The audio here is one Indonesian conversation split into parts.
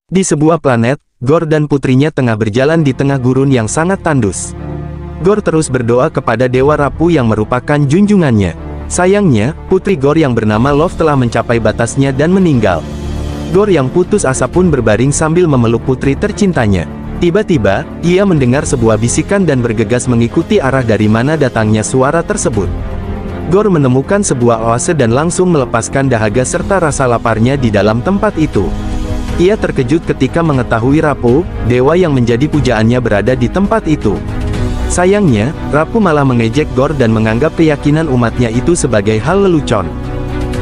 Di sebuah planet, Gorr dan putrinya tengah berjalan di tengah gurun yang sangat tandus. Gorr terus berdoa kepada Dewa Rapuh yang merupakan junjungannya. Sayangnya, putri Gorr yang bernama Love telah mencapai batasnya dan meninggal. Gorr yang putus asa pun berbaring sambil memeluk putri tercintanya. Tiba-tiba, ia mendengar sebuah bisikan dan bergegas mengikuti arah dari mana datangnya suara tersebut. Gorr menemukan sebuah oase dan langsung melepaskan dahaga serta rasa laparnya di dalam tempat itu. Ia terkejut ketika mengetahui Rapuh, dewa yang menjadi pujaannya berada di tempat itu. Sayangnya, Rapuh malah mengejek Gorr dan menganggap keyakinan umatnya itu sebagai hal lelucon.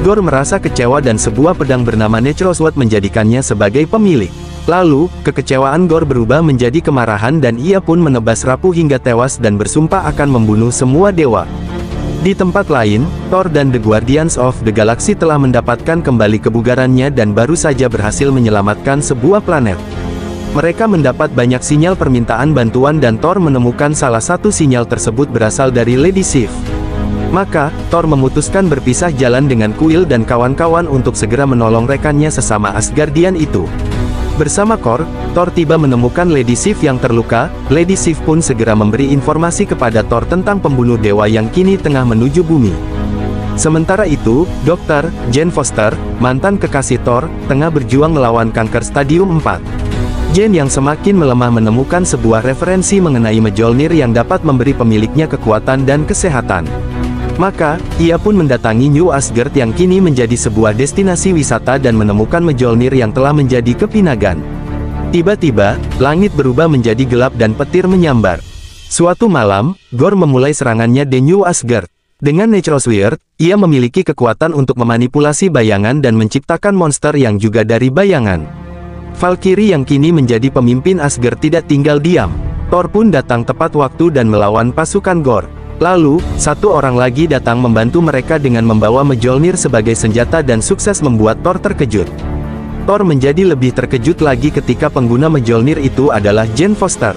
Gorr merasa kecewa dan sebuah pedang bernama Natural Sword menjadikannya sebagai pemilik. Lalu, kekecewaan Gorr berubah menjadi kemarahan dan ia pun menebas Rapuh hingga tewas dan bersumpah akan membunuh semua dewa. Di tempat lain, Thor dan The Guardians of the Galaxy telah mendapatkan kembali kebugarannya dan baru saja berhasil menyelamatkan sebuah planet. Mereka mendapat banyak sinyal permintaan bantuan dan Thor menemukan salah satu sinyal tersebut berasal dari Lady Sif. Maka, Thor memutuskan berpisah jalan dengan Quill dan kawan-kawan untuk segera menolong rekannya sesama Asgardian itu. Bersama Korg, Thor tiba menemukan Lady Sif yang terluka. Lady Sif pun segera memberi informasi kepada Thor tentang pembunuh dewa yang kini tengah menuju bumi. Sementara itu, Dr. Jane Foster, mantan kekasih Thor, tengah berjuang melawan kanker stadium 4. Jane yang semakin melemah menemukan sebuah referensi mengenai Mjolnir yang dapat memberi pemiliknya kekuatan dan kesehatan. Maka, ia pun mendatangi New Asgard yang kini menjadi sebuah destinasi wisata dan menemukan Mjolnir yang telah menjadi kepinagan. Tiba-tiba, langit berubah menjadi gelap dan petir menyambar. Suatu malam, Gorr memulai serangannya di New Asgard. Dengan Natural Sword, ia memiliki kekuatan untuk memanipulasi bayangan dan menciptakan monster yang juga dari bayangan. Valkyrie yang kini menjadi pemimpin Asgard tidak tinggal diam. Thor pun datang tepat waktu dan melawan pasukan Gorr. Lalu, satu orang lagi datang membantu mereka dengan membawa Mjolnir sebagai senjata dan sukses membuat Thor terkejut. Thor menjadi lebih terkejut lagi ketika pengguna Mjolnir itu adalah Jane Foster.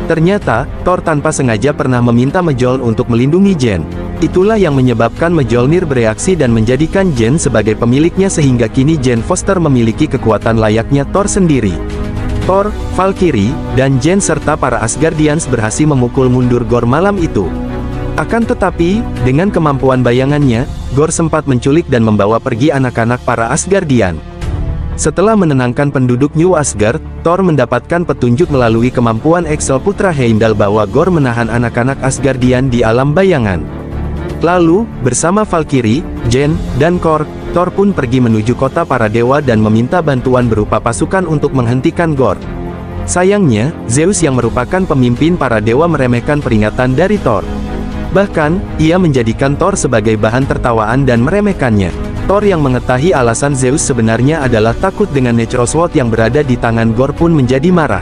Ternyata, Thor tanpa sengaja pernah meminta Mjolnir untuk melindungi Jane. Itulah yang menyebabkan Mjolnir bereaksi dan menjadikan Jane sebagai pemiliknya sehingga kini Jane Foster memiliki kekuatan layaknya Thor sendiri. Thor, Valkyrie, dan Jane serta para Asgardians berhasil memukul mundur Gorr malam itu. Akan tetapi, dengan kemampuan bayangannya, Gorr sempat menculik dan membawa pergi anak-anak para Asgardian. Setelah menenangkan penduduk New Asgard, Thor mendapatkan petunjuk melalui kemampuan Excel Putra Heimdall bahwa Gorr menahan anak-anak Asgardian di alam bayangan. Lalu, bersama Valkyrie, Jane, dan Korg, Thor pun pergi menuju kota para dewa dan meminta bantuan berupa pasukan untuk menghentikan Gorr. Sayangnya, Zeus yang merupakan pemimpin para dewa meremehkan peringatan dari Thor. Bahkan, ia menjadikan Thor sebagai bahan tertawaan dan meremehkannya. Thor yang mengetahui alasan Zeus sebenarnya adalah takut dengan Natural Sword yang berada di tangan Gorr pun menjadi marah.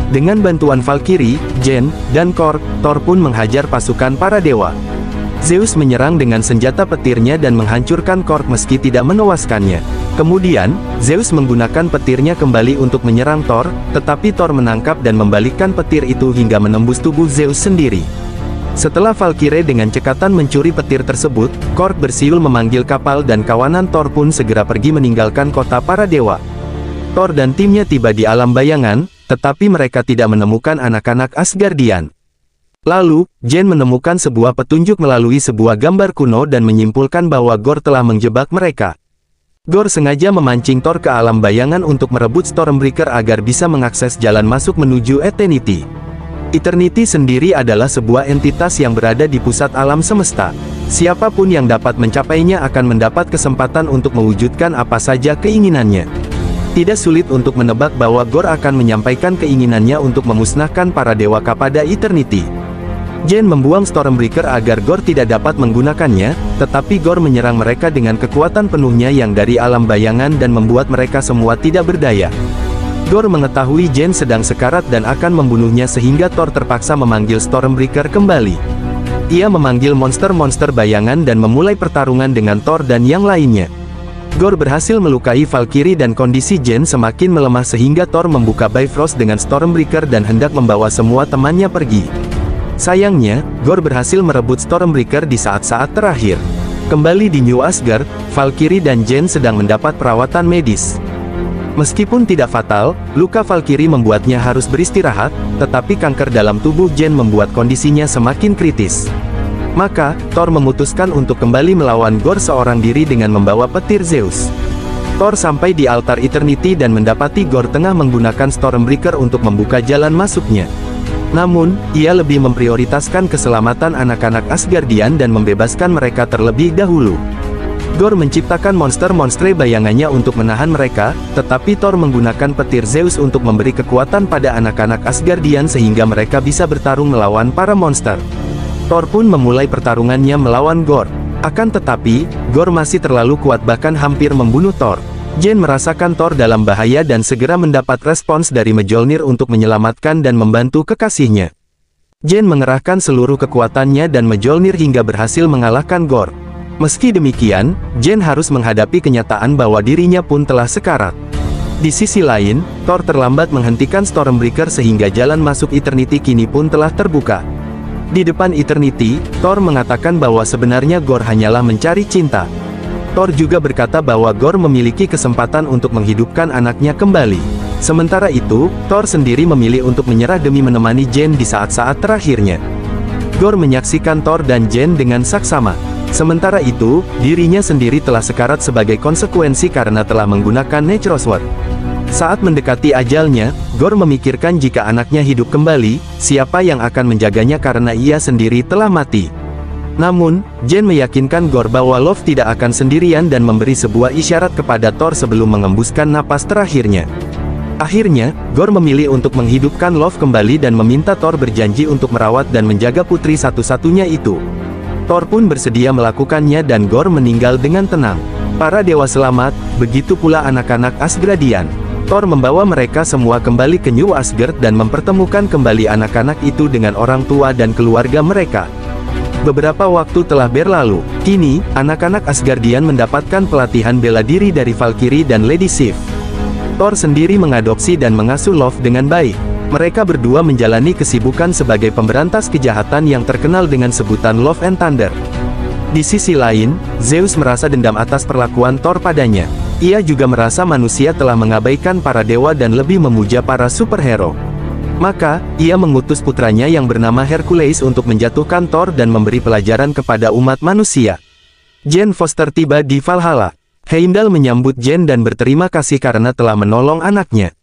Dengan bantuan Valkyrie, Jane, dan Korg, Thor pun menghajar pasukan para dewa. Zeus menyerang dengan senjata petirnya dan menghancurkan Korg meski tidak menewaskannya. Kemudian, Zeus menggunakan petirnya kembali untuk menyerang Thor, tetapi Thor menangkap dan membalikkan petir itu hingga menembus tubuh Zeus sendiri. Setelah Valkyrie dengan cekatan mencuri petir tersebut, Korg bersiul memanggil kapal dan kawanan Thor pun segera pergi meninggalkan kota para dewa. Thor dan timnya tiba di alam bayangan, tetapi mereka tidak menemukan anak-anak Asgardian. Lalu, Jane menemukan sebuah petunjuk melalui sebuah gambar kuno dan menyimpulkan bahwa Gorr telah menjebak mereka. Gorr sengaja memancing Thor ke alam bayangan untuk merebut Stormbreaker agar bisa mengakses jalan masuk menuju Eternity. Eternity sendiri adalah sebuah entitas yang berada di pusat alam semesta. Siapapun yang dapat mencapainya akan mendapat kesempatan untuk mewujudkan apa saja keinginannya. Tidak sulit untuk menebak bahwa Gorr akan menyampaikan keinginannya untuk memusnahkan para dewa kepada Eternity. Jane membuang Stormbreaker agar Gorr tidak dapat menggunakannya, tetapi Gorr menyerang mereka dengan kekuatan penuhnya yang dari alam bayangan dan membuat mereka semua tidak berdaya. Gorr mengetahui Jane sedang sekarat dan akan membunuhnya sehingga Thor terpaksa memanggil Stormbreaker kembali. Ia memanggil monster-monster bayangan dan memulai pertarungan dengan Thor dan yang lainnya. Gorr berhasil melukai Valkyrie dan kondisi Jane semakin melemah sehingga Thor membuka Bifrost dengan Stormbreaker dan hendak membawa semua temannya pergi. Sayangnya, Gorr berhasil merebut Stormbreaker di saat-saat terakhir. Kembali di New Asgard, Valkyrie dan Jane sedang mendapat perawatan medis. Meskipun tidak fatal, luka Valkyrie membuatnya harus beristirahat, tetapi kanker dalam tubuh Jane membuat kondisinya semakin kritis. Maka, Thor memutuskan untuk kembali melawan Gorr seorang diri dengan membawa petir Zeus. Thor sampai di altar Eternity dan mendapati Gorr tengah menggunakan Stormbreaker untuk membuka jalan masuknya. Namun, ia lebih memprioritaskan keselamatan anak-anak Asgardian dan membebaskan mereka terlebih dahulu. Gorr menciptakan monster-monster bayangannya untuk menahan mereka, tetapi Thor menggunakan petir Zeus untuk memberi kekuatan pada anak-anak Asgardian sehingga mereka bisa bertarung melawan para monster. Thor pun memulai pertarungannya melawan Gorr. Akan tetapi, Gorr masih terlalu kuat bahkan hampir membunuh Thor. Jane merasakan Thor dalam bahaya dan segera mendapat respons dari Mjolnir untuk menyelamatkan dan membantu kekasihnya. Jane mengerahkan seluruh kekuatannya dan Mjolnir hingga berhasil mengalahkan Gorr. Meski demikian, Jane harus menghadapi kenyataan bahwa dirinya pun telah sekarat. Di sisi lain, Thor terlambat menghentikan Stormbreaker sehingga jalan masuk Eternity kini pun telah terbuka. Di depan Eternity, Thor mengatakan bahwa sebenarnya Gorr hanyalah mencari cinta. Thor juga berkata bahwa Gorr memiliki kesempatan untuk menghidupkan anaknya kembali. Sementara itu, Thor sendiri memilih untuk menyerah demi menemani Jane di saat-saat terakhirnya. Gorr menyaksikan Thor dan Jane dengan saksama. Sementara itu, dirinya sendiri telah sekarat sebagai konsekuensi karena telah menggunakan Natural Sword. Saat mendekati ajalnya, Gorr memikirkan jika anaknya hidup kembali, siapa yang akan menjaganya karena ia sendiri telah mati. Namun, Jane meyakinkan Gorr bahwa Love tidak akan sendirian dan memberi sebuah isyarat kepada Thor sebelum mengembuskan napas terakhirnya. Akhirnya, Gorr memilih untuk menghidupkan Love kembali dan meminta Thor berjanji untuk merawat dan menjaga putri satu-satunya itu. Thor pun bersedia melakukannya dan Gorr meninggal dengan tenang. Para dewa selamat, begitu pula anak-anak Asgardian. Thor membawa mereka semua kembali ke New Asgard dan mempertemukan kembali anak-anak itu dengan orang tua dan keluarga mereka. Beberapa waktu telah berlalu. Kini, anak-anak Asgardian mendapatkan pelatihan bela diri dari Valkyrie dan Lady Sif. Thor sendiri mengadopsi dan mengasuh Love dengan baik. Mereka berdua menjalani kesibukan sebagai pemberantas kejahatan yang terkenal dengan sebutan Love and Thunder. Di sisi lain, Zeus merasa dendam atas perlakuan Thor padanya. Ia juga merasa manusia telah mengabaikan para dewa dan lebih memuja para superhero. Maka, ia mengutus putranya yang bernama Hercules untuk menjatuhkan Thor dan memberi pelajaran kepada umat manusia. Jane Foster tiba di Valhalla. Heimdall menyambut Jane dan berterima kasih karena telah menolong anaknya.